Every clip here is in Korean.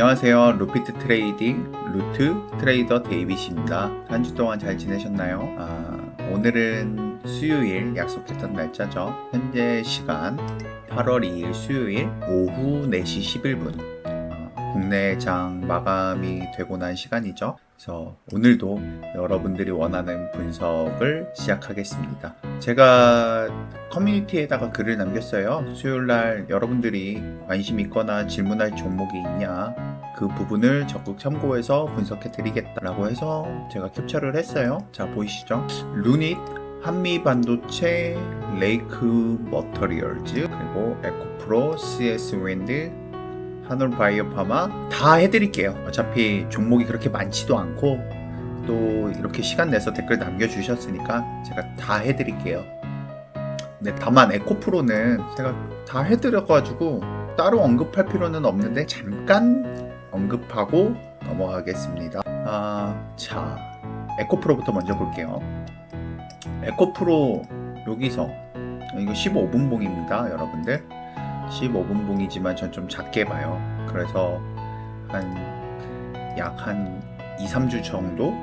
안녕하세요. 루피트 트레이딩 루트 트레이더 데이빗입니다. 한 주 동안 잘 지내셨나요? 오늘은 수요일 약속했던 날짜죠. 현재 시간 8월 2일 수요일 오후 4시 11분 국내 장 마감이 되고 난 시간이죠. 그래서 오늘도 여러분들이 원하는 분석을 시작하겠습니다. 제가 커뮤니티에다가 글을 남겼어요. 수요일날 여러분들이 관심 있거나 질문할 종목이 있냐, 그 부분을 적극 참고해서 분석해 드리겠다라고 해서 제가 캡처를 했어요. 자, 보이시죠? 루닛, 한미반도체, 레이크 머터리얼즈, 그리고 에코프로, CS 윈드, 한올바이오파마 다 해드릴게요. 어차피 종목이 그렇게 많지도 않고 또 이렇게 시간 내서 댓글 남겨주셨으니까 제가 다 해드릴게요. 네, 다만 에코프로는 제가 다 해드려가지고 따로 언급할 필요는 없는데 잠깐 언급하고 넘어가겠습니다. 자, 에코프로부터 먼저 볼게요. 에코프로 여기서 이거 15분 봉입니다, 여러분들. 15분 봉이지만 전 좀 작게 봐요. 그래서 약 한 2, 3주 정도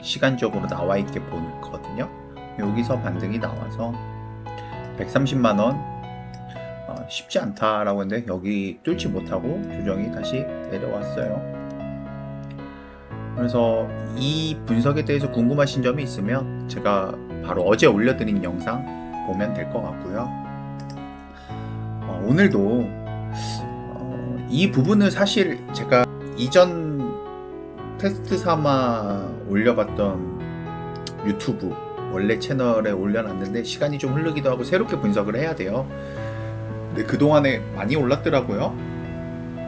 시간적으로 나와 있게 보거든요. 여기서 반등이 나와서 130만원 쉽지 않다라고 했는데 여기 뚫지 못하고 조정이 다시 내려왔어요. 그래서 이 분석에 대해서 궁금하신 점이 있으면 제가 바로 어제 올려드린 영상 보면 될 것 같고요. 오늘도 이 부분을 사실 제가 이전 테스트 삼아 올려봤던 유튜브 원래 채널에 올려놨는데 시간이 좀 흐르기도 하고 새롭게 분석을 해야 돼요. 근데 그동안에 많이 올랐더라고요.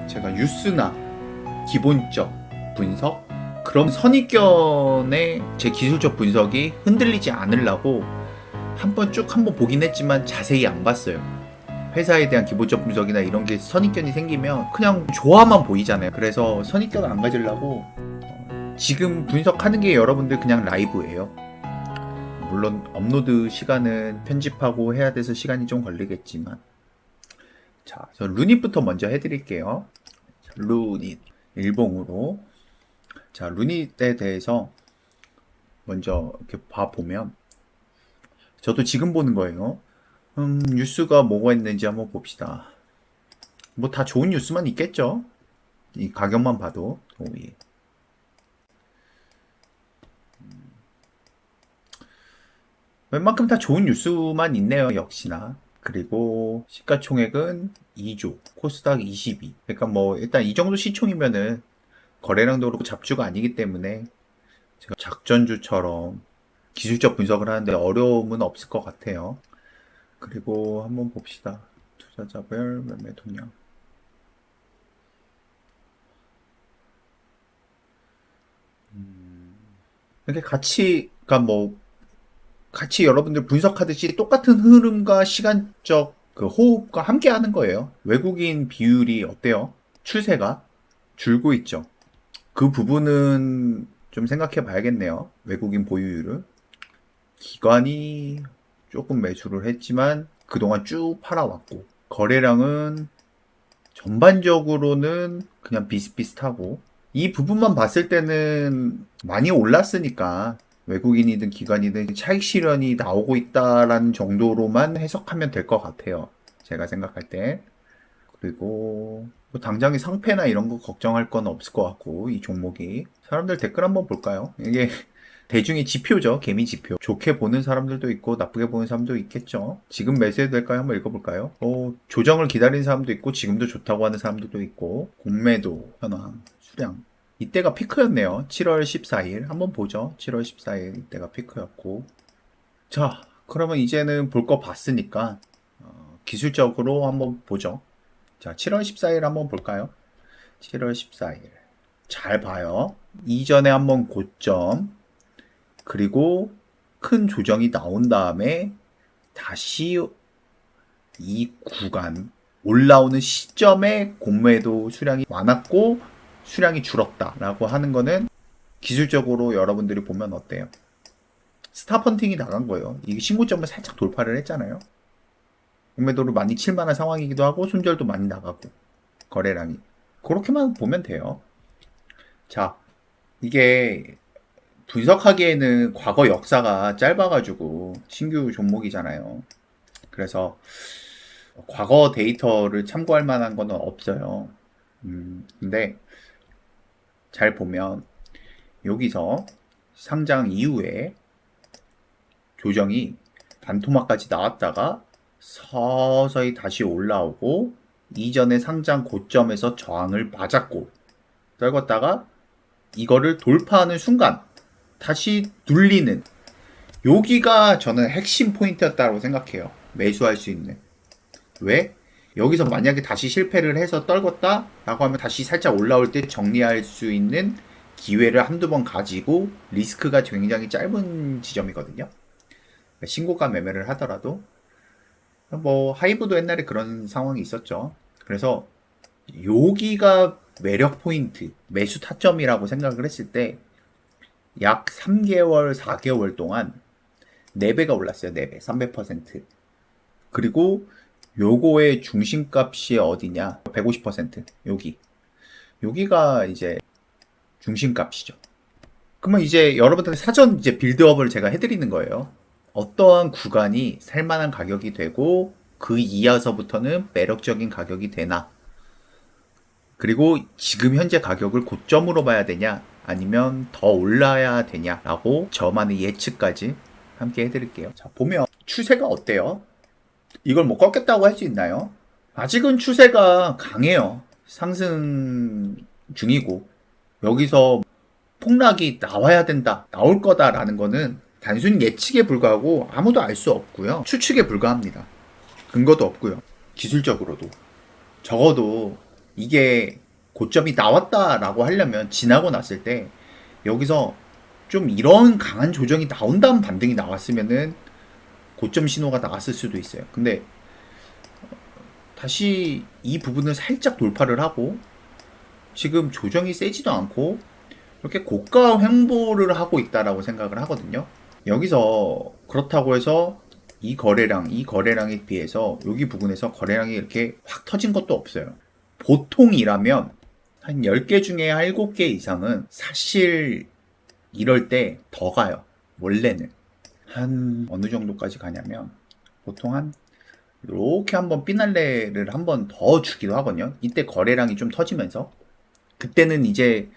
제가 뉴스나 기본적 분석, 그럼 선입견에 제 기술적 분석이 흔들리지 않으려고 한번 보긴 했지만 자세히 안 봤어요. 회사에 대한 기본적 분석이나 이런 게 선입견이 생기면 그냥 좋아만 보이잖아요. 그래서 선입견을 안 가지려고 지금 분석하는 게 여러분들 그냥 라이브예요. 물론 업로드 시간은 편집하고 해야 돼서 시간이 좀 걸리겠지만, 자, 그래서 루닛부터 먼저 해드릴게요. 루닛 일봉으로. 자, 루닛에 대해서 먼저 이렇게 봐보면 저도 지금 보는 거예요. 뉴스가 뭐가 있는지 한번 봅시다. 뭐 다 좋은 뉴스만 있겠죠? 이 가격만 봐도. 웬만큼 다 좋은 뉴스만 있네요, 역시나. 그리고 시가총액은 2조, 코스닥 22. 그러니까 뭐 일단 이 정도 시총이면은 거래량도 그렇고 잡주가 아니기 때문에 제가 작전주처럼 기술적 분석을 하는데 어려움은 없을 것 같아요. 그리고 한번 봅시다. 투자자별 매매 동향. 이렇게 같이 여러분들 분석하듯이 똑같은 흐름과 시간적 그 호흡과 함께 하는 거예요. 외국인 비율이 어때요? 추세가 줄고 있죠. 그 부분은 좀 생각해 봐야겠네요. 외국인 보유율을. 기관이 조금 매수를 했지만 그동안 쭉 팔아왔고, 거래량은 전반적으로는 그냥 비슷비슷하고, 이 부분만 봤을 때는 많이 올랐으니까 외국인이든 기관이든 차익 실현이 나오고 있다라는 정도로만 해석하면 될 것 같아요, 제가 생각할 때. 그리고 뭐 당장에 상패나 이런 거 걱정할 건 없을 것 같고, 이 종목이. 사람들 댓글 한번 볼까요? 이게 대중의 지표죠. 개미 지표. 좋게 보는 사람들도 있고 나쁘게 보는 사람도 있겠죠. 지금 매수해도 될까요? 한번 읽어볼까요? 조정을 기다리는 사람도 있고 지금도 좋다고 하는 사람들도 있고, 공매도, 현황, 수량. 이때가 피크였네요. 7월 14일. 한번 보죠. 7월 14일 이때가 피크였고. 자, 그러면 이제는 볼 거 봤으니까 기술적으로 한번 보죠. 자, 7월 14일 한번 볼까요? 7월 14일. 잘 봐요. 이전에 한번 고점, 그리고 큰 조정이 나온 다음에 다시 이 구간 올라오는 시점에 공매도 수량이 많았고 수량이 줄었다라고 하는 거는 기술적으로 여러분들이 보면 어때요? 스탑펀팅이 나간 거예요. 이게 신고점을 살짝 돌파를 했잖아요. 공매도를 많이 칠 만한 상황이기도 하고 손절도 많이 나가고 거래량이. 그렇게만 보면 돼요. 자, 이게 분석하기에는 과거 역사가 짧아가지고 신규 종목이잖아요. 그래서 과거 데이터를 참고할 만한 거는 없어요. 근데 잘 보면 여기서 상장 이후에 조정이 반토막까지 나왔다가 서서히 다시 올라오고 이전의 상장 고점에서 저항을 맞았고 떨궜다가 이거를 돌파하는 순간 다시 눌리는, 여기가 저는 핵심 포인트였다고 생각해요. 매수할 수 있는. 왜? 여기서 만약에 다시 실패를 해서 떨궜다 라고 하면 다시 살짝 올라올 때 정리할 수 있는 기회를 한두 번 가지고 리스크가 굉장히 짧은 지점이거든요. 신고가 매매를 하더라도 뭐 하이브도 옛날에 그런 상황이 있었죠. 그래서 여기가 매력 포인트, 매수 타점이라고 생각을 했을 때 약 3개월, 4개월 동안 4배가 올랐어요. 4배, 300%. 그리고 요거의 중심값이 어디냐? 150%. 여기가 이제 중심값이죠. 그러면 이제 여러분들 사전 이제 빌드업을 제가 해드리는 거예요. 어떠한 구간이 살만한 가격이 되고 그 이하서부터는 매력적인 가격이 되나? 그리고 지금 현재 가격을 고점으로 봐야 되냐? 아니면 더 올라야 되냐라고 저만의 예측까지 함께 해드릴게요. 자, 보면 추세가 어때요? 이걸 뭐 꺾였다고 할 수 있나요? 아직은 추세가 강해요. 상승 중이고 여기서 폭락이 나와야 된다, 나올 거다라는 거는 단순히 예측에 불과하고 아무도 알 수 없고요. 추측에 불과합니다. 근거도 없고요. 기술적으로도. 적어도 이게 고점이 나왔다라고 하려면 지나고 났을 때 여기서 좀 이런 강한 조정이 나온 다음 반등이 나왔으면은 고점 신호가 나왔을 수도 있어요. 근데 다시 이 부분을 살짝 돌파를 하고 지금 조정이 세지도 않고 이렇게 고가 횡보를 하고 있다라고 생각을 하거든요. 여기서 그렇다고 해서 이 거래량에 비해서 여기 부분에서 거래량이 이렇게 확 터진 것도 없어요. 보통이라면 한 10개 중에 7개 이상은 사실 이럴 때 더 가요. 원래는. 한 어느 정도까지 가냐면 보통 한 이렇게 한번 피날레를 한번 더 주기도 하거든요. 이때 거래량이 좀 터지면서 그때는 이제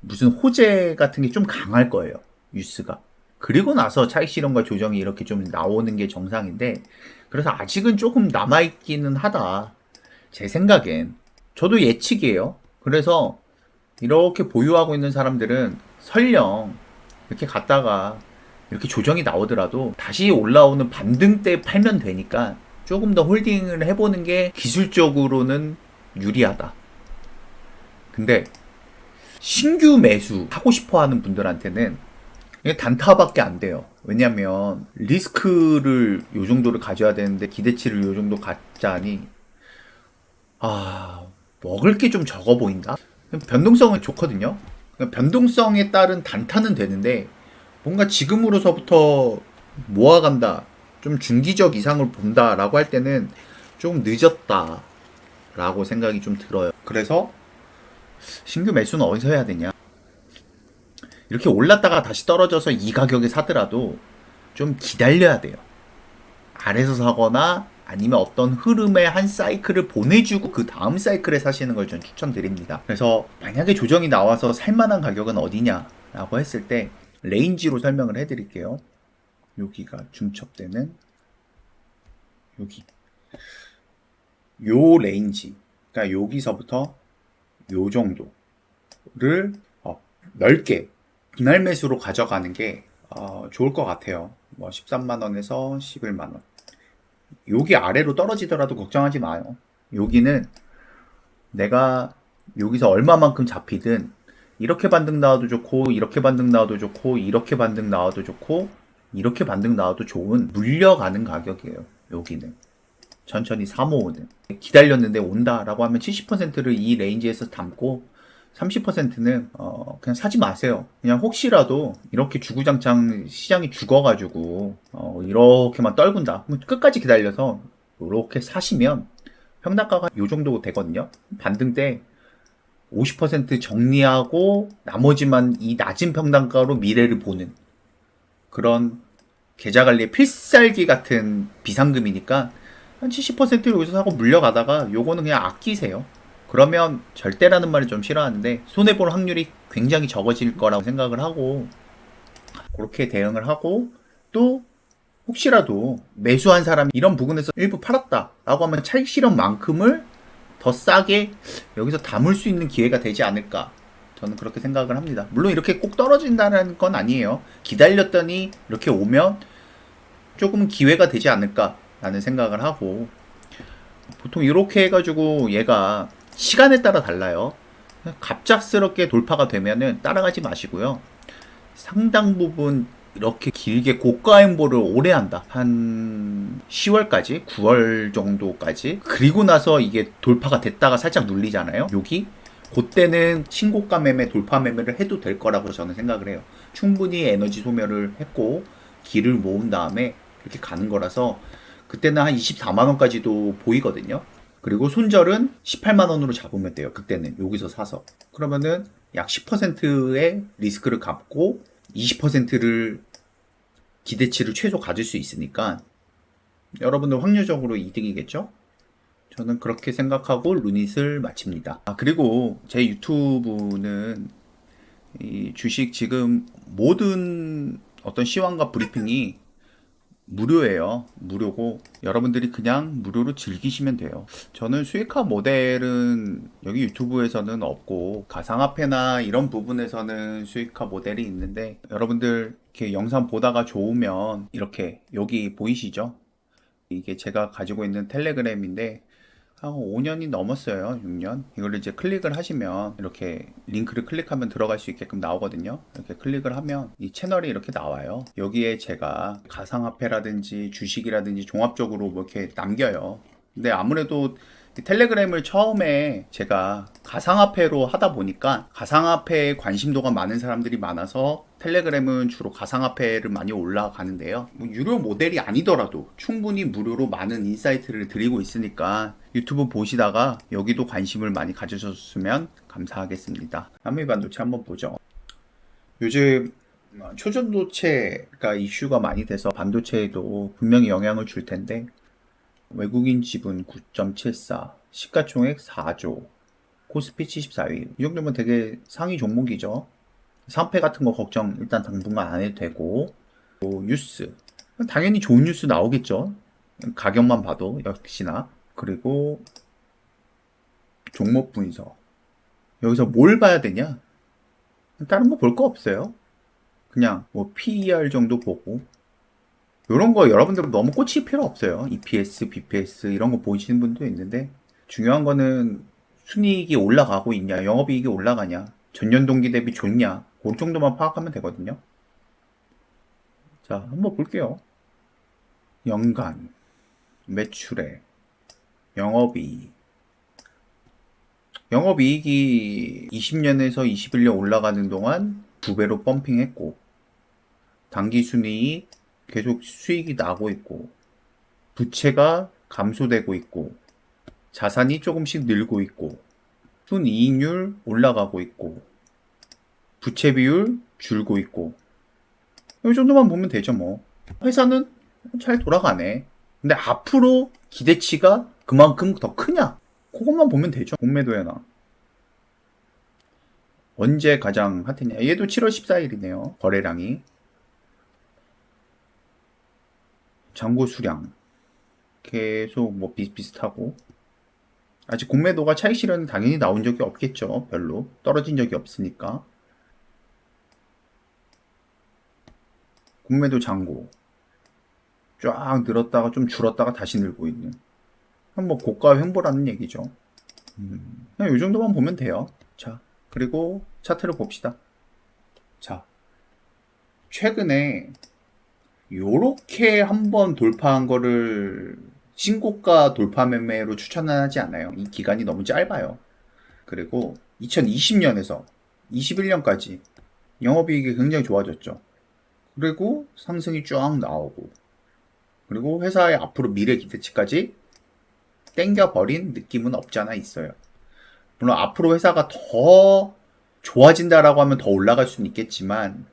무슨 호재 같은 게 좀 강할 거예요. 뉴스가. 그리고 나서 차익 실현과 조정이 이렇게 좀 나오는 게 정상인데, 그래서 아직은 조금 남아있기는 하다. 제 생각엔. 저도 예측이에요. 그래서 이렇게 보유하고 있는 사람들은 설령 이렇게 갔다가 이렇게 조정이 나오더라도 다시 올라오는 반등 때 팔면 되니까 조금 더 홀딩을 해보는 게 기술적으로는 유리하다. 근데 신규 매수 하고 싶어 하는 분들한테는 이게 단타밖에 안 돼요. 왜냐면 리스크를 요 정도를 가져야 되는데 기대치를 요 정도 갖자니 먹을 게 좀 적어 보인다. 변동성은 좋거든요. 변동성에 따른 단타는 되는데 뭔가 지금으로서부터 모아간다, 좀 중기적 이상을 본다라고 할 때는 좀 늦었다라고 생각이 좀 들어요. 그래서 신규 매수는 어디서 해야 되냐? 이렇게 올랐다가 다시 떨어져서 이 가격에 사더라도 좀 기다려야 돼요. 아래서 사거나 아니면 어떤 흐름의 한 사이클을 보내주고 그 다음 사이클에 사시는 걸 전 추천드립니다. 그래서 만약에 조정이 나와서 살만한 가격은 어디냐라고 했을 때 레인지로 설명을 해드릴게요. 여기가 중첩되는 여기 요 레인지, 그러니까 여기서부터 요 정도를 넓게 분할 매수로 가져가는 게 좋을 것 같아요. 뭐 13만원에서 11만원. 여기 아래로 떨어지더라도 걱정하지 마요. 여기는 내가 여기서 얼마만큼 잡히든 이렇게 반등 나와도 좋고 이렇게 반등 나와도 좋고 이렇게 반등 나와도 좋고 이렇게 반등 나와도 좋은 물려가는 가격이에요. 여기는 천천히 사모으는, 기다렸는데 온다라고 하면 70%를 이 레인지에서 담고 30%는 그냥 사지 마세요. 그냥 혹시라도 이렇게 주구장창 시장이 죽어가지고 이렇게만 떨군다, 끝까지 기다려서 이렇게 사시면 평단가가 요 정도 되거든요. 반등 때 50% 정리하고 나머지만 이 낮은 평단가로 미래를 보는 그런 계좌관리의 필살기 같은 비상금이니까 한 70%를 여기서 사고 물려가다가 요거는 그냥 아끼세요. 그러면 절대라는 말을 좀 싫어하는데 손해볼 확률이 굉장히 적어질 거라고 생각을 하고 그렇게 대응을 하고 또 혹시라도 매수한 사람이 이런 부분에서 일부 팔았다라고 하면 차익 실현만큼을 더 싸게 여기서 담을 수 있는 기회가 되지 않을까 저는 그렇게 생각을 합니다. 물론 이렇게 꼭 떨어진다는 건 아니에요. 기다렸더니 이렇게 오면 조금 기회가 되지 않을까라는 생각을 하고 보통 이렇게 해가지고 얘가 시간에 따라 달라요. 갑작스럽게 돌파가 되면은 따라가지 마시고요. 상당 부분 이렇게 길게 고가 행보를 오래 한다. 한 10월까지, 9월 정도까지. 그리고 나서 이게 돌파가 됐다가 살짝 눌리잖아요. 여기 그때는 신고가 매매, 돌파 매매를 해도 될 거라고 저는 생각을 해요. 충분히 에너지 소멸을 했고 길을 모은 다음에 이렇게 가는 거라서 그때는 한 24만 원까지도 보이거든요. 그리고 손절은 18만 원으로 잡으면 돼요. 그때는 여기서 사서. 그러면은 약 10%의 리스크를 갚고 20%를 기대치를 최소 가질 수 있으니까 여러분들 확률적으로 이득이겠죠? 저는 그렇게 생각하고 루닛을 마칩니다. 그리고 제 유튜브는 이 주식 지금 모든 어떤 시황과 브리핑이 무료예요. 무료고 여러분들이 그냥 무료로 즐기시면 돼요. 저는 수익화 모델은 여기 유튜브에서는 없고 가상화폐나 이런 부분에서는 수익화 모델이 있는데 여러분들 이렇게 영상 보다가 좋으면 이렇게 여기 보이시죠? 이게 제가 가지고 있는 텔레그램인데 한 5년이 넘었어요. 6년. 이걸 이제 클릭을 하시면 이렇게 링크를 클릭하면 들어갈 수 있게끔 나오거든요. 이렇게 클릭을 하면 이 채널이 이렇게 나와요. 여기에 제가 가상화폐라든지 주식이라든지 종합적으로 뭐 이렇게 남겨요. 근데 아무래도 텔레그램을 처음에 제가 가상화폐로 하다 보니까 가상화폐에 관심도가 많은 사람들이 많아서 텔레그램은 주로 가상화폐를 많이 올라가는데요. 뭐 유료 모델이 아니더라도 충분히 무료로 많은 인사이트를 드리고 있으니까 유튜브 보시다가 여기도 관심을 많이 가져주셨으면 감사하겠습니다. 한미 반도체 한번 보죠. 요즘 초전도체가 이슈가 많이 돼서 반도체에도 분명히 영향을 줄 텐데 외국인 지분 9.74, 시가총액 4조, 코스피 74위. 이 정도면 되게 상위 종목이죠. 상패 같은 거 걱정 일단 당분간 안 해도 되고. 또 뉴스. 당연히 좋은 뉴스 나오겠죠. 가격만 봐도 역시나. 그리고 종목 분석. 여기서 뭘 봐야 되냐? 다른 거 볼 거 없어요. 그냥 뭐 PER 정도 보고 이런 거 여러분들 너무 꽂힐 필요 없어요. EPS, BPS 이런 거 보시는 분도 있는데 중요한 거는 순이익이 올라가고 있냐, 영업이익이 올라가냐, 전년 동기 대비 좋냐, 그 정도만 파악하면 되거든요. 자, 한번 볼게요. 연간, 매출액, 영업이익. 영업이익이 20년에서 21년 올라가는 동안 2배로 펌핑했고, 당기순이익 계속 수익이 나고 있고, 부채가 감소되고 있고, 자산이 조금씩 늘고 있고, 순이익률 올라가고 있고, 부채 비율 줄고 있고, 이 정도만 보면 되죠, 뭐. 회사는 잘 돌아가네. 근데 앞으로 기대치가 그만큼 더 크냐? 그것만 보면 되죠. 공매도 현황. 언제 가장 핫했냐? 얘도 7월 14일이네요. 거래량이. 잔고 수량. 계속 뭐 비슷비슷하고. 아직 공매도가 차익 실현은 당연히 나온 적이 없겠죠. 별로. 떨어진 적이 없으니까. 공매도 잔고. 쫙 늘었다가 좀 줄었다가 다시 늘고 있는. 뭐 고가 횡보라는 얘기죠. 그냥 이 정도만 보면 돼요. 자, 그리고 차트를 봅시다. 자, 최근에 요렇게 한번 돌파한 거를 신고가 돌파 매매로 추천하지 않아요. 이 기간이 너무 짧아요. 그리고 2020년에서 21년까지 영업이익이 굉장히 좋아졌죠. 그리고 상승이 쫙 나오고 그리고 회사의 앞으로 미래 기대치까지 땡겨버린 느낌은 없지 않아 있어요. 물론 앞으로 회사가 더 좋아진다라고 하면 더 올라갈 수는 있겠지만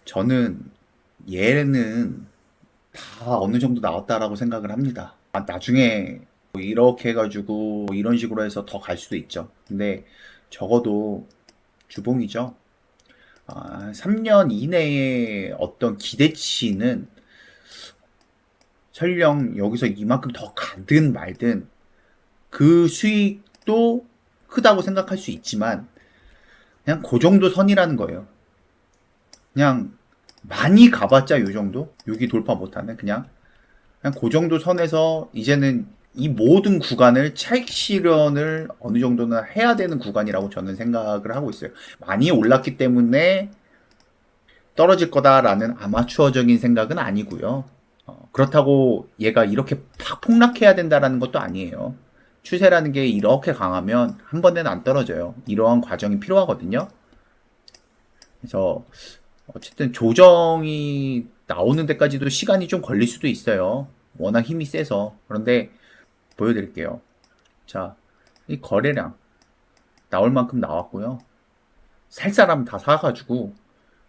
저는 얘는 다 어느 정도 나왔다라고 생각을 합니다. 나중에 뭐 이렇게 해가지고 이런 식으로 해서 더 갈 수도 있죠. 근데 적어도 주봉이죠. 3년 이내에 어떤 기대치는 설령 여기서 이만큼 더 가든 말든 그 수익도 크다고 생각할 수 있지만 그냥 그 정도 선이라는 거예요. 그냥 많이 가봤자 요 정도? 여기 돌파 못하는 그냥 그 정도 선에서 이제는 이 모든 구간을 차익 실현을 어느 정도는 해야 되는 구간이라고 저는 생각을 하고 있어요. 많이 올랐기 때문에 떨어질 거다라는 아마추어적인 생각은 아니고요. 그렇다고 얘가 이렇게 팍 폭락해야 된다라는 것도 아니에요. 추세라는 게 이렇게 강하면 한 번에는 안 떨어져요. 이러한 과정이 필요하거든요. 그래서 어쨌든 조정이 나오는 데까지도 시간이 좀 걸릴 수도 있어요. 워낙 힘이 세서. 그런데 보여드릴게요. 자, 이 거래량 나올 만큼 나왔고요. 살 사람 다 사가지고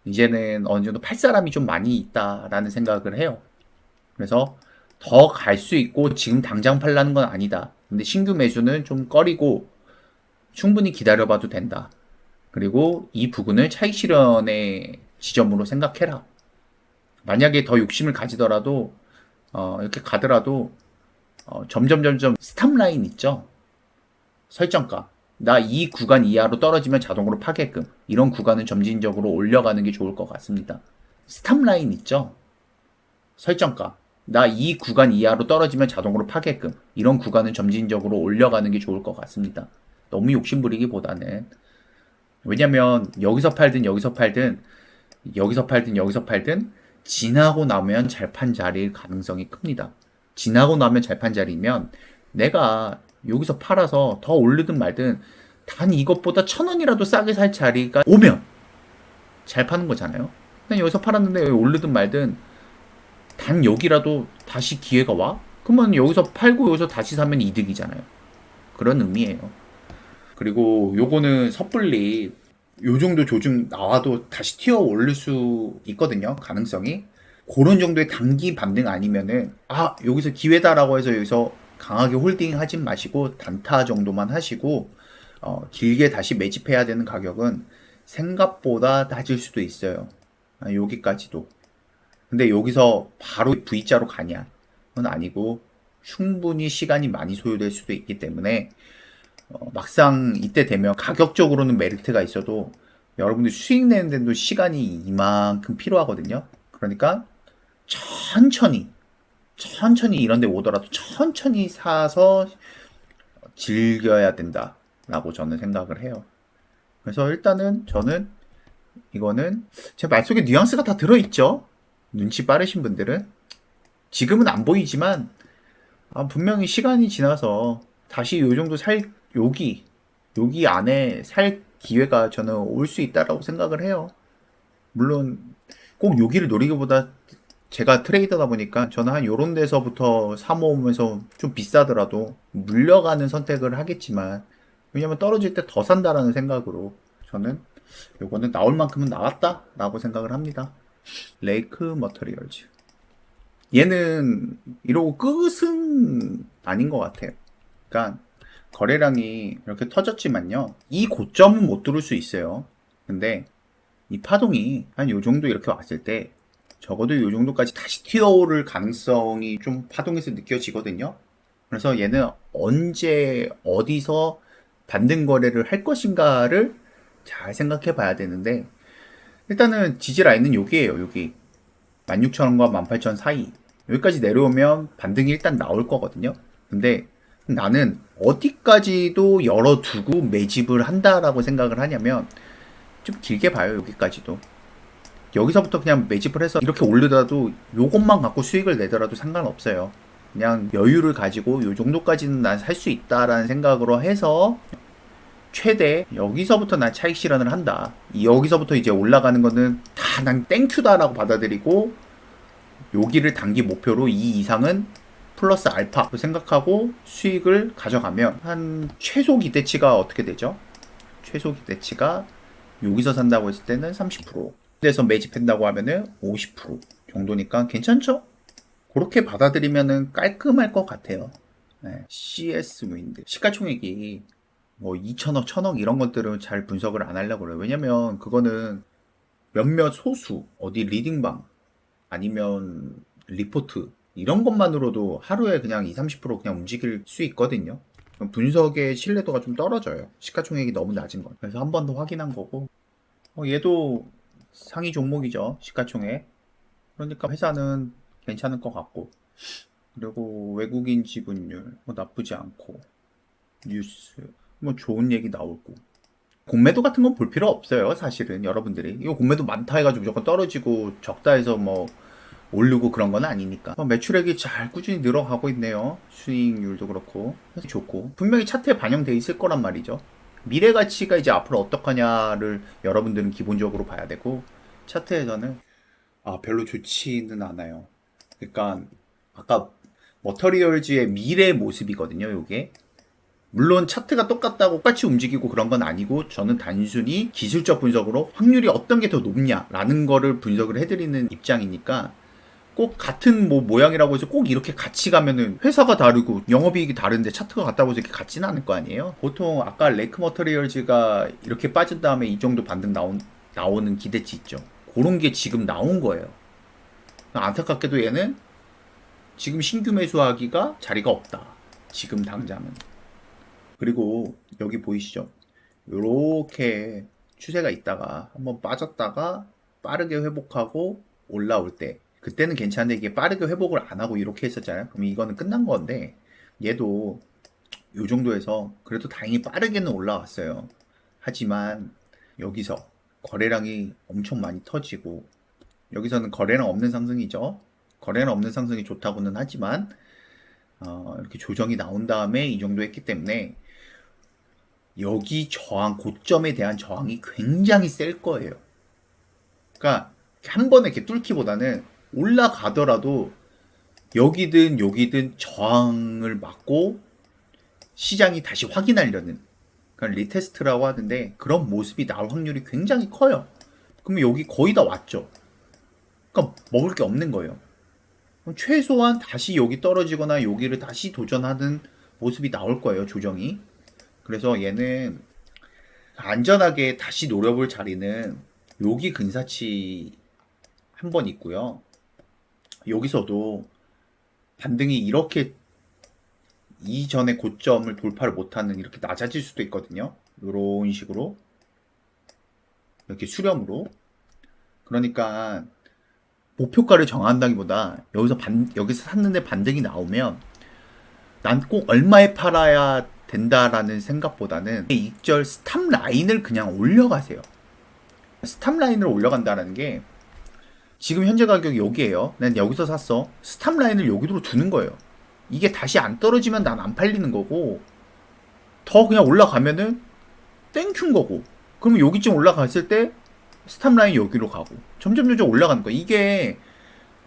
이제는 어느 정도 팔 사람이 좀 많이 있다라는 생각을 해요. 그래서 더 갈 수 있고 지금 당장 팔라는 건 아니다. 근데 신규 매수는 좀 꺼리고 충분히 기다려봐도 된다. 그리고 이 부분을 차익 실현의 지점으로 생각해라. 만약에 더 욕심을 가지더라도 이렇게 가더라도 점점 스탑 라인 있죠. 설정가. 나 이 구간 이하로 떨어지면 자동으로 파게끔. 이런 구간은 점진적으로 올려가는 게 좋을 것 같습니다. 스탑 라인 있죠. 설정가. 나 이 구간 이하로 떨어지면 자동으로 파게끔. 이런 구간은 점진적으로 올려가는 게 좋을 것 같습니다. 너무 욕심부리기보다는. 왜냐면 여기서 팔든 여기서 팔든 여기서 팔든 여기서 팔든 지나고 나면 잘 판 자리일 가능성이 큽니다. 지나고 나면 잘 판 자리면 내가 여기서 팔아서 더 오르든 말든 단 이것보다 1,000원이라도 싸게 살 자리가 오면 잘 파는 거잖아요. 그냥 여기서 팔았는데 여기 오르든 말든 단 여기라도 다시 기회가 와? 그러면 여기서 팔고 여기서 다시 사면 이득이잖아요. 그런 의미예요. 그리고 요거는 섣불리 요 정도 조정 나와도 다시 튀어 오를 수 있거든요. 가능성이. 그런 정도의 단기 반등 아니면은 여기서 기회다라고 해서 여기서 강하게 홀딩 하진 마시고 단타 정도만 하시고 길게 다시 매집해야 되는 가격은 생각보다 낮을 수도 있어요. 여기까지도. 근데 여기서 바로 V자로 가냐? 그건 아니고 충분히 시간이 많이 소요될 수도 있기 때문에 막상 이때 되면 가격적으로는 메리트가 있어도 여러분들 수익 내는 데도 시간이 이만큼 필요하거든요. 그러니까 천천히 이런 데 오더라도 천천히 사서 즐겨야 된다라고 저는 생각을 해요. 그래서 일단은 저는 이거는 제 말 속에 뉘앙스가 다 들어있죠. 눈치 빠르신 분들은 지금은 안 보이지만 분명히 시간이 지나서 다시 요 정도 여기 안에 살 기회가 저는 올 수 있다라고 생각을 해요. 물론 꼭 여기를 노리기보다 제가 트레이더다 보니까 저는 한 요런 데서부터 사 모으면서 좀 비싸더라도 물려가는 선택을 하겠지만 왜냐면 떨어질 때 더 산다라는 생각으로 저는 요거는 나올 만큼은 나왔다라고 생각을 합니다. 레이크 머터리얼즈. 얘는 이러고 끝은 아닌 것 같아요. 그러니까 거래량이 이렇게 터졌지만요. 이 고점은 못 뚫을 수 있어요. 근데 이 파동이 한 요 정도 이렇게 왔을 때 적어도 요 정도까지 다시 튀어오를 가능성이 좀 파동에서 느껴지거든요. 그래서 얘는 언제 어디서 반등 거래를 할 것인가를 잘 생각해 봐야 되는데 일단은 지지 라인은 여기에요. 여기 16,000원과 18,000원 사이 여기까지 내려오면 반등이 일단 나올 거거든요. 근데 나는 어디까지도 열어두고 매집을 한다라고 생각을 하냐면 좀 길게 봐요. 여기까지도 여기서부터 그냥 매집을 해서 이렇게 올리더라도 요것만 갖고 수익을 내더라도 상관없어요. 그냥 여유를 가지고 요 정도까지는 난 살 수 있다라는 생각으로 해서 최대 여기서부터 난 차익 실현을 한다. 여기서부터 이제 올라가는 거는 다 난 땡큐다라고 받아들이고 여기를 단기 목표로 이 이상은 플러스 알파 생각하고 수익을 가져가면 한 최소 기대치가 어떻게 되죠? 최소 기대치가 여기서 산다고 했을 때는 30%, 그래서 매집한다고 하면은 50% 정도니까 괜찮죠? 그렇게 받아들이면은 깔끔할 것 같아요. 네. CS 윈드 시가총액이 뭐 2천억, 1천억 이런 것들은 잘 분석을 안 하려고 그래요. 왜냐면 그거는 몇몇 소수 어디 리딩방 아니면 리포트 이런 것만으로도 하루에 그냥 2, 30% 그냥 움직일 수 있거든요. 분석의 신뢰도가 좀 떨어져요. 시가총액이 너무 낮은 거. 그래서 한 번 더 확인한 거고. 얘도 상위 종목이죠. 시가총액. 그러니까 회사는 괜찮을 것 같고. 그리고 외국인 지분율 뭐 나쁘지 않고. 뉴스 뭐 좋은 얘기 나오고. 공매도 같은 건 볼 필요 없어요. 사실은 여러분들이. 이거 공매도 많다 해가지고 무조건 떨어지고 적다 해서 뭐 오르고 그런 건 아니니까. 매출액이 잘 꾸준히 늘어가고 있네요. 수익률도 그렇고 좋고 분명히 차트에 반영돼 있을 거란 말이죠. 미래 가치가 이제 앞으로 어떡하냐를 여러분들은 기본적으로 봐야 되고, 차트에서는 별로 좋지는 않아요. 그러니까 아까 머터리얼즈의 미래 모습이거든요. 요게 물론 차트가 똑같이 움직이고 그런 건 아니고, 저는 단순히 기술적 분석으로 확률이 어떤 게 더 높냐라는 거를 분석을 해드리는 입장이니까, 꼭 같은 뭐 모양이라고 해서 꼭 이렇게 같이 가면은 회사가 다르고 영업이익이 다른데 차트가 같다고 해서 이렇게 같지는 않을 거 아니에요. 보통 아까 레이크 머터리얼즈가 이렇게 빠진 다음에 이 정도 반등 나오는 기대치 있죠. 그런 게 지금 나온 거예요. 안타깝게도 얘는 지금 신규 매수하기가 자리가 없다. 지금 당장은. 그리고 여기 보이시죠? 요렇게 추세가 있다가 한번 빠졌다가 빠르게 회복하고 올라올 때, 그때는 괜찮은데 이게 빠르게 회복을 안 하고 이렇게 했었잖아요. 그럼 이거는 끝난 건데, 얘도 요 정도에서 그래도 다행히 빠르게는 올라왔어요. 하지만 여기서 거래량이 엄청 많이 터지고, 여기서는 거래량 없는 상승이죠. 거래량 없는 상승이 좋다고는 하지만 이렇게 조정이 나온 다음에 이 정도 했기 때문에 여기 저항, 고점에 대한 저항이 굉장히 셀 거예요. 그러니까 한 번에 이렇게 뚫기보다는 올라가더라도 여기든 여기든 저항을 맞고 시장이 다시 확인하려는, 그러니까 리테스트라고 하는데, 그런 모습이 나올 확률이 굉장히 커요. 그러면 여기 거의 다 왔죠. 그러니까 먹을 게 없는 거예요. 그럼 최소한 다시 여기 떨어지거나 여기를 다시 도전하는 모습이 나올 거예요, 조정이. 그래서 얘는 안전하게 다시 노려볼 자리는 여기 근사치 한 번 있고요. 여기서도 반등이 이렇게 이전의 고점을 돌파를 못하는, 이렇게 낮아질 수도 있거든요. 이런 식으로 이렇게 수렴으로. 그러니까 목표가를 정한다기보다 여기서 샀는데 반등이 나오면 난 꼭 얼마에 팔아야 된다라는 생각보다는 익절 스탑 라인을 그냥 올려가세요. 스탑 라인을 올려간다는 게, 지금 현재 가격이 여기에요. 난 여기서 샀어. 스탑 라인을 여기로 두는 거예요. 이게 다시 안 떨어지면 난 안 팔리는 거고, 더 그냥 올라가면은 땡큐인 거고, 그러면 여기쯤 올라갔을 때 스탑 라인 여기로 가고 점점 올라가는 거야. 이게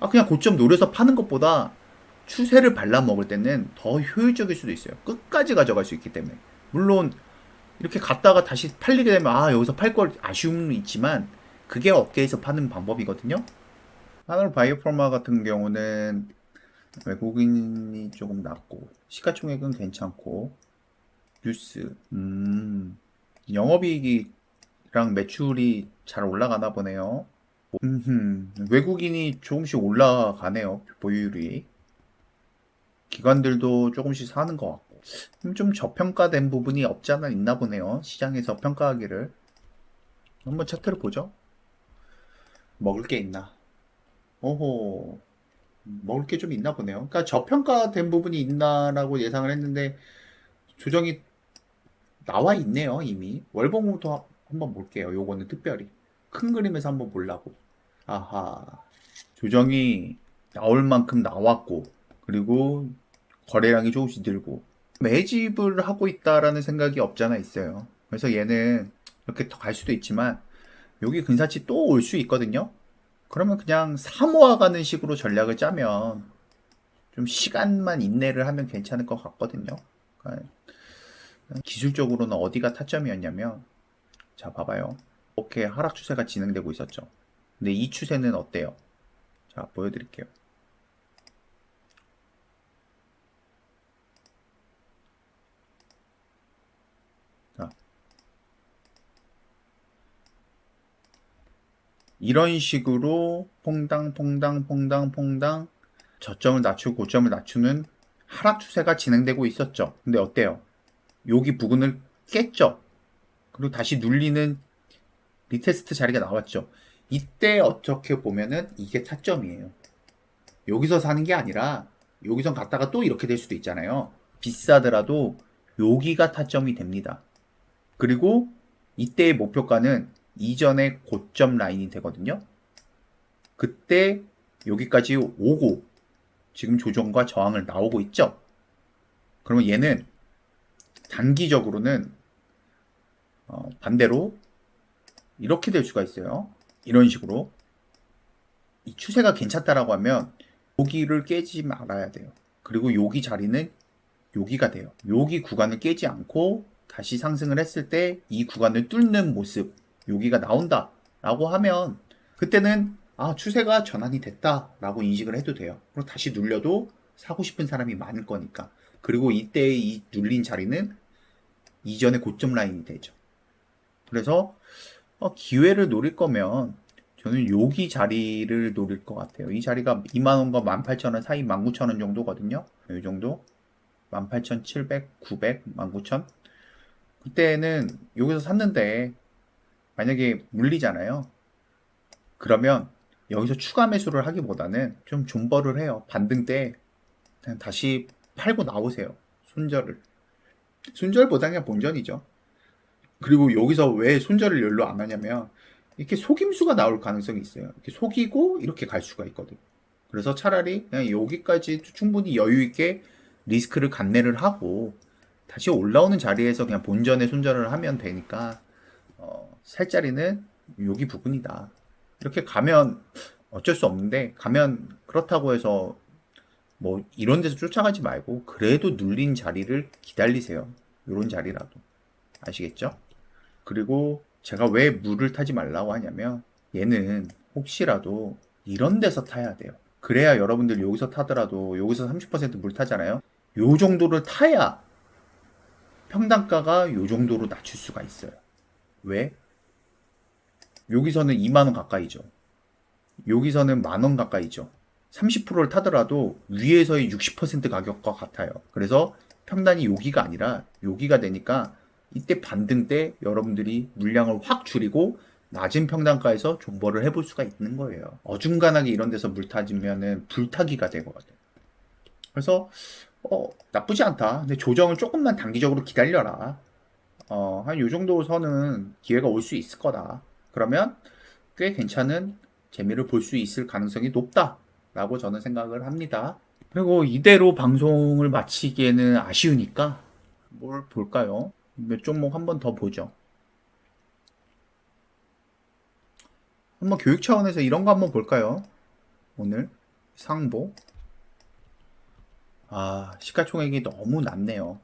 그냥 고점 노려서 파는 것보다 추세를 발라먹을 때는 더 효율적일 수도 있어요. 끝까지 가져갈 수 있기 때문에. 물론 이렇게 갔다가 다시 팔리게 되면 여기서 팔 걸 아쉬움은 있지만, 그게 업계에서 파는 방법이거든요. 하늘 바이오포마 같은 경우는 외국인이 조금 낮고 시가총액은 괜찮고, 뉴스 영업이익이랑 매출이 잘 올라가나 보네요. 외국인이 조금씩 올라가네요. 보유율이. 기관들도 조금씩 사는 것 같고, 좀 저평가된 부분이 없지 않아 있나 보네요. 시장에서 평가하기를. 한번 차트를 보죠. 먹을 게 있나? 오호, 먹을 게 좀 있나 보네요. 그러니까 저평가된 부분이 있나라고 예상을 했는데 조정이 나와 있네요. 이미 월봉부터 한번 볼게요. 요거는 특별히 큰 그림에서 한번 보려고. 아하, 조정이 나올 만큼 나왔고, 그리고 거래량이 조금씩 늘고 매집을 하고 있다라는 생각이 없잖아 있어요. 그래서 얘는 이렇게 더 갈 수도 있지만 여기 근사치 또 올 수 있거든요. 그러면 그냥 사모아가는 식으로 전략을 짜면 좀 시간만 인내를 하면 괜찮을 것 같거든요. 그러니까 기술적으로는 어디가 타점이었냐면, 자, 봐봐요. 이렇게 하락 추세가 진행되고 있었죠. 근데 이 추세는 어때요? 자, 보여드릴게요. 자, 이런 식으로 퐁당 저점을 낮추고 고점을 낮추는 하락 추세가 진행되고 있었죠. 근데 어때요? 여기 부근을 깼죠. 그리고 다시 눌리는 리테스트 자리가 나왔죠. 이때 어떻게 보면은 이게 타점이에요. 여기서 사는 게 아니라 여기선 갔다가 또 이렇게 될 수도 있잖아요. 비싸더라도 여기가 타점이 됩니다. 그리고 이때의 목표가는 이전의 고점 라인이 되거든요. 그때 여기까지 오고 지금 조정과 저항을 나오고 있죠. 그러면 얘는 단기적으로는 반대로 이렇게 될 수가 있어요. 이런 식으로 이 추세가 괜찮다라고 하면 여기를 깨지 말아야 돼요. 그리고 여기 자리는 여기가 돼요. 여기 구간을 깨지 않고 다시 상승을 했을 때 이 구간을 뚫는 모습, 여기가 나온다라고 하면 그때는 추세가 전환이 됐다라고 인식을 해도 돼요. 그리고 다시 눌려도 사고 싶은 사람이 많을 거니까. 그리고 이때 이 눌린 자리는 이전의 고점 라인이 되죠. 그래서 기회를 노릴 거면 저는 여기 자리를 노릴 것 같아요. 이 자리가 2만원과 18,000원 사이 19,000원 정도거든요. 이 정도. 18,700, 900, 19,000. 그때는 여기서 샀는데 만약에 물리잖아요. 그러면 여기서 추가 매수를 하기보다는 좀 존버를 해요. 반등 때 그냥 다시 팔고 나오세요. 손절보다 그냥 본전이죠. 그리고 여기서 왜 손절을 연로 안 하냐면 이렇게 속임수가 나올 가능성이 있어요. 이렇게 속이고 이렇게 갈 수가 있거든. 그래서 차라리 그냥 여기까지 충분히 여유 있게 리스크를 감내를 하고 다시 올라오는 자리에서 그냥 본전에 손절을 하면 되니까 살 자리는 여기 부분이다. 이렇게 가면 어쩔 수 없는데 가면 그렇다고 해서 뭐 이런 데서 쫓아가지 말고 그래도 눌린 자리를 기다리세요. 이런 자리라도. 아시겠죠? 그리고 제가 왜 물을 타지 말라고 하냐면 얘는 혹시라도 이런 데서 타야 돼요. 그래야 여러분들 여기서 타더라도 여기서 30%물 타잖아요. 요 정도를 타야 평단가가 요 정도로 낮출 수가 있어요. 왜? 여기서는 2만원 가까이죠. 여기서는 만원 가까이죠. 30%를 타더라도 위에서의 60% 가격과 같아요. 그래서 평단이 여기가 아니라 여기가 되니까 이때 반등 때 여러분들이 물량을 확 줄이고 낮은 평단가에서 존버를 해볼 수가 있는 거예요. 어중간하게 이런 데서 물 타지면은 불타기가 되거든요. 그래서 나쁘지 않다. 근데 조정을 조금만 단기적으로 기다려라. 한 요 정도 선은 기회가 올 수 있을 거다. 그러면 꽤 괜찮은 재미를 볼 수 있을 가능성이 높다라고 저는 생각을 합니다. 그리고 이대로 방송을 마치기에는 아쉬우니까 뭘 볼까요? 몇 종목 한 번 더 보죠. 한번 교육 차원에서 이런 거 한번 볼까요? 오늘 상보. 시가총액이 너무 낮네요.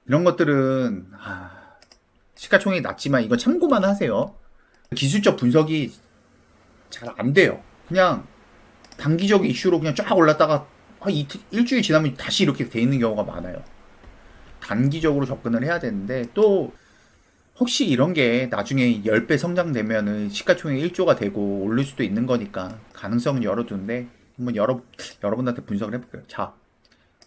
이런 것들은 시가총액이 낮지만 이건 참고만 하세요. 기술적 분석이 잘 안 돼요. 그냥 단기적 이슈로 그냥 쫙 올랐다가 일주일 지나면 다시 이렇게 돼 있는 경우가 많아요. 단기적으로 접근을 해야 되는데 또 혹시 이런 게 나중에 10배 성장되면은 시가총액 1조가 되고 오를 수도 있는 거니까 가능성은 열어두는데 한번 여러분한테 분석을 해볼게요. 자,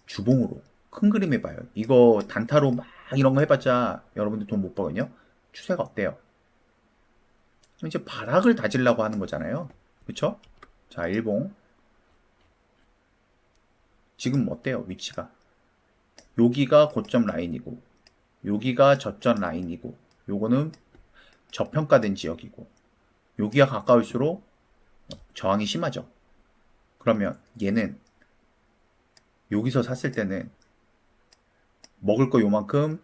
주봉으로 큰 그림 해봐요. 이거 단타로 막 이런 거 해봤자 여러분들 돈 못 벌거든요. 추세가 어때요? 이제 바닥을 다지려고 하는 거잖아요. 그쵸? 자, 일봉. 지금 어때요? 위치가. 여기가 고점 라인이고, 여기가 저점 라인이고, 요거는 저평가된 지역이고, 여기가 가까울수록 저항이 심하죠. 그러면 얘는 여기서 샀을 때는 먹을 거 요만큼,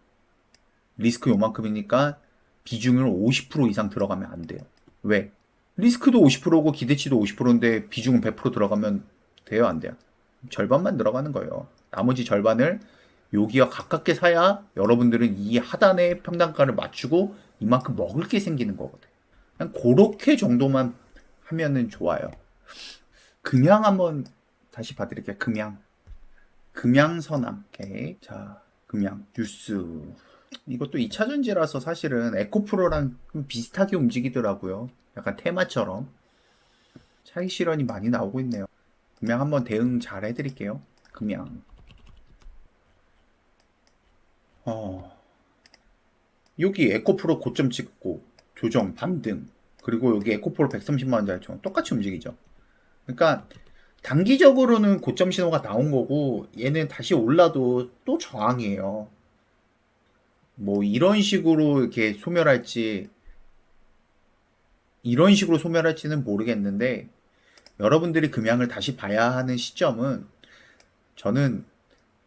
리스크 요만큼이니까 비중을 50% 이상 들어가면 안 돼요. 왜? 리스크도 50%고 기대치도 50%인데 비중은 100% 들어가면 돼요, 안 돼요? 절반만 들어가는 거예요. 나머지 절반을 여기와 가깝게 사야 여러분들은 이 하단의 평단가를 맞추고 이만큼 먹을 게 생기는 거거든. 그냥 그렇게 정도만 하면은 좋아요. 금양 한번 다시 봐드릴게요. 금양 선암. 오케이. 자, 금양 뉴스. 이것도 2차전지라서 사실은 에코프로랑 좀 비슷하게 움직이더라고요. 약간 테마처럼. 차익 실현이 많이 나오고 있네요. 금양 한번 대응 잘 해드릴게요. 금양. 여기 에코프로 고점 찍고 조정 반등. 그리고 여기 에코프로 130만원짜리 똑같이 움직이죠. 그러니까 단기적으로는 고점 신호가 나온 거고 얘는 다시 올라도 또 저항이에요. 뭐 이런 식으로 이렇게 소멸할지는 모르겠는데 여러분들이 금양을 다시 봐야 하는 시점은 저는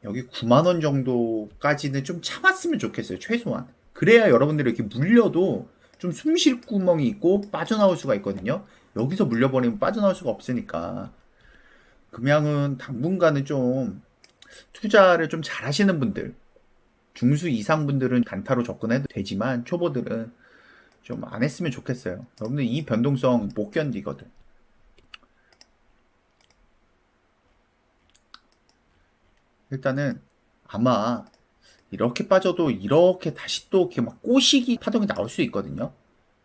여기 9만원 정도까지는 좀 참았으면 좋겠어요. 최소한. 그래야 여러분들이 이렇게 물려도 좀 숨쉴 구멍이 있고 빠져나올 수가 있거든요. 여기서 물려버리면 빠져나올 수가 없으니까. 금양은 당분간은 좀 투자를 좀 잘하시는 분들, 중수 이상 분들은 단타로 접근해도 되지만 초보들은 좀 안 했으면 좋겠어요. 여러분들 이 변동성 못 견디거든. 일단은 아마 이렇게 빠져도 이렇게 다시 또 이렇게 막 꼬시기 파동이 나올 수 있거든요.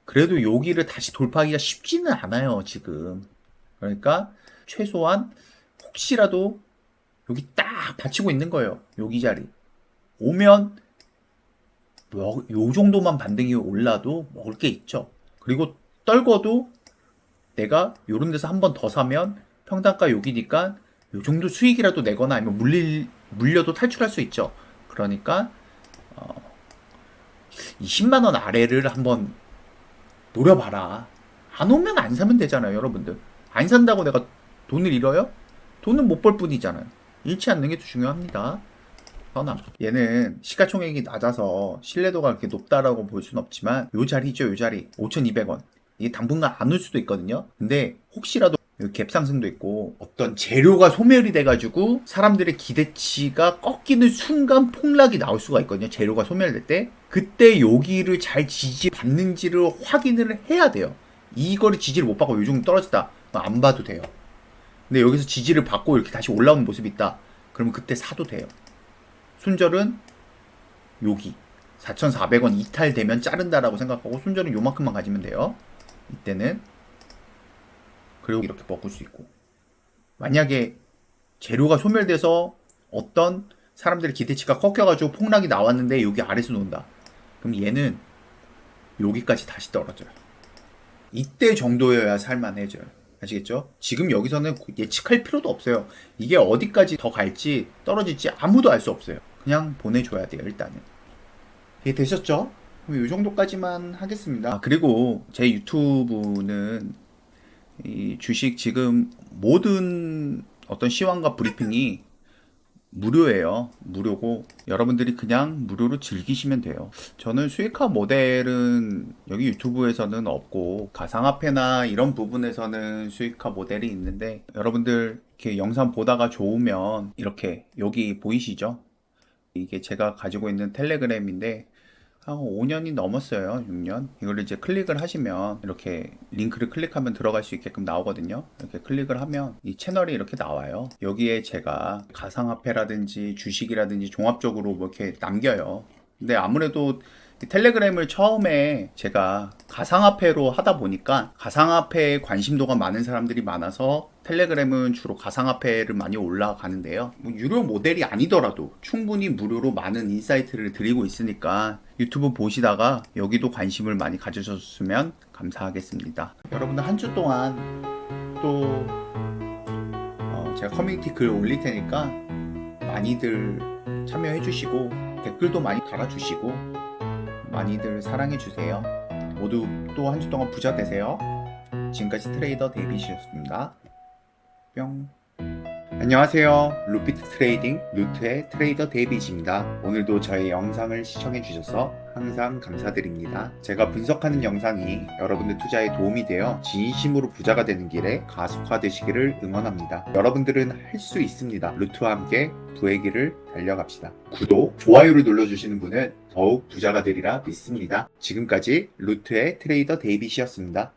그래도 여기를 다시 돌파하기가 쉽지는 않아요, 지금. 그러니까 최소한 혹시라도 여기 딱 받치고 있는 거예요. 여기 자리. 오면 요 정도만 반등이 올라도 먹을 게 있죠. 그리고 떨궈도 내가 요런 데서 한 번 더 사면 평단가 여기니까 요 정도 수익이라도 내거나 아니면 물려도 탈출할 수 있죠. 그러니까 20만 원 아래를 한번 노려봐라. 안 오면 안 사면 되잖아요, 여러분들. 안 산다고 내가 돈을 잃어요? 돈은 못 벌 뿐이잖아요. 잃지 않는 게 더 중요합니다. 선암. 얘는 시가총액이 낮아서 신뢰도가 그렇게 높다라고 볼 수는 없지만 요 자리죠, 요 자리. 5,200원. 이게 당분간 안 올 수도 있거든요. 근데 혹시라도 갭 상승도 있고 어떤 재료가 소멸이 돼가지고 사람들의 기대치가 꺾이는 순간 폭락이 나올 수가 있거든요. 재료가 소멸될 때. 그때 여기를 잘 지지받는지를 확인을 해야 돼요. 이거를 지지를 못 받고 요즘 떨어졌다. 안 봐도 돼요. 근데 여기서 지지를 받고 이렇게 다시 올라오는 모습이 있다. 그러면 그때 사도 돼요. 순절은 여기 4,400원 이탈되면 자른다라고 생각하고 순절은 요만큼만 가지면 돼요. 이때는. 그리고 이렇게 먹을 수 있고. 만약에 재료가 소멸돼서 어떤 사람들의 기대치가 꺾여가지고 폭락이 나왔는데 여기 아래서 논다. 그럼 얘는 여기까지 다시 떨어져요. 이때 정도여야 살만해져요. 아시겠죠? 지금 여기서는 예측할 필요도 없어요. 이게 어디까지 더 갈지 떨어질지 아무도 알 수 없어요. 그냥 보내줘야 돼요, 일단은. 이게 되셨죠? 이 정도까지만 하겠습니다. 그리고 제 유튜브는 이 주식 지금 모든 어떤 시황과 브리핑이 무료예요. 무료고 여러분들이 그냥 무료로 즐기시면 돼요. 저는 수익화 모델은 여기 유튜브에서는 없고 가상화폐나 이런 부분에서는 수익화 모델이 있는데 여러분들 이렇게 영상 보다가 좋으면 이렇게 여기 보이시죠? 이게 제가 가지고 있는 텔레그램인데 한 5년이 넘었어요. 6년. 이걸 이제 클릭을 하시면 이렇게 링크를 클릭하면 들어갈 수 있게끔 나오거든요. 이렇게 클릭을 하면 이 채널이 이렇게 나와요. 여기에 제가 가상화폐라든지 주식이라든지 종합적으로 뭐 이렇게 남겨요. 근데 아무래도 텔레그램을 처음에 제가 가상화폐로 하다 보니까 가상화폐에 관심도가 많은 사람들이 많아서 텔레그램은 주로 가상화폐를 많이 올라가는데요. 뭐 유료 모델이 아니더라도 충분히 무료로 많은 인사이트를 드리고 있으니까 유튜브 보시다가 여기도 관심을 많이 가져주셨으면 감사하겠습니다. 여러분들 한 주 동안 또 제가 커뮤니티 글 올릴 테니까 많이들 참여해 주시고 댓글도 많이 달아주시고 많이들 사랑해 주세요. 모두 또 한 주 동안 부자 되세요. 지금까지 트레이더 데이비시였습니다. 뿅. 안녕하세요. 루피트 트레이딩 루트의 트레이더 데이빗입니다. 오늘도 저의 영상을 시청해 주셔서 항상 감사드립니다. 제가 분석하는 영상이 여러분들 투자에 도움이 되어 진심으로 부자가 되는 길에 가속화되시기를 응원합니다. 여러분들은 할 수 있습니다. 루트와 함께 부의 길을 달려갑시다. 구독, 좋아요를 눌러주시는 분은 더욱 부자가 되리라 믿습니다. 지금까지 루트의 트레이더 데이빗이었습니다.